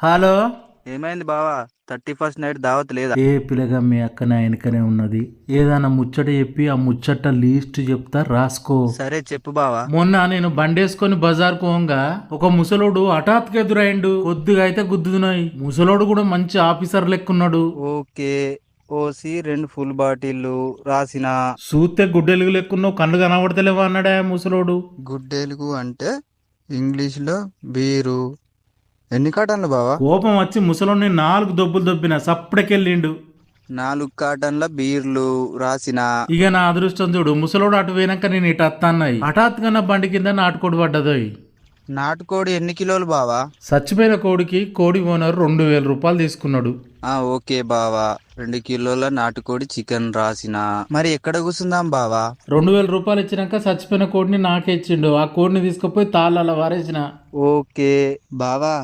Hello. ఏమైంది బావా? 31st night దావత్ లేదా? ఏ పిల్లగా మీ అక్క నా వెనకనే ఉన్నది. ఏదైనా ముచ్చట చెప్పి ఆ ముచ్చట లీస్ట్ చెప్తా రాసుకో. సరే చెప్పు బావా. మొన్న నేను బండేసుకొని బజార్ పోంగా ఒక ముసలోడు హఠాత్తుగా ఎదురైండు. కొద్దిగా అయితే గుద్దుతున్నాయి. ముసలోడు కూడా మంచి ఆఫీసర్ లెక్కున్నాడు. ఓకే. ఓసి 2 ఫుల్ బాటిల్లు రాసిన. సూతే గుడ్డెలుగు లెక్కున్నావు, కళ్ళు కనబడతలేవా అన్నాడా ముసలోడు. గుడ్డేలుగు అంటే ఇంగ్లీష్లో బీరు. ఎన్ని కాటన్లు బావా? కోపం వచ్చి ముసలోడిని 4 దొబ్బులు దొబ్బిన సప్పుడకెళ్ళిండు. 4 కాటన్ల బీర్లు రాసిన. ఇక నా అదృష్టం చూడు, ముసలోడు అటు పోయినాక నేను ఇటు అత్తన్నాయి. హఠాత్తుగా నా బండి కింద నాటుకోడి పడ్డదోయ్. నాటుకోడి ఎన్ని కిలోలు బావా? చచ్చిపోయిన కోడికి కోడి ఓనర్ 2000 రూపాయలు తీసుకున్నాడు. ఓకే బావా. 2 కిలోల నాటుకోడి చికెన్ రాసిన. మరి ఎక్కడ కూర్చుందాం బావా? 2000 రూపాయలు ఇచ్చినాక చచ్చిపోయిన కోడిని నాకే ఇచ్చిండు. ఆ కోడిని తీసుకుపోయి తాళ్ళ వారేసిన. ఓకే బావా.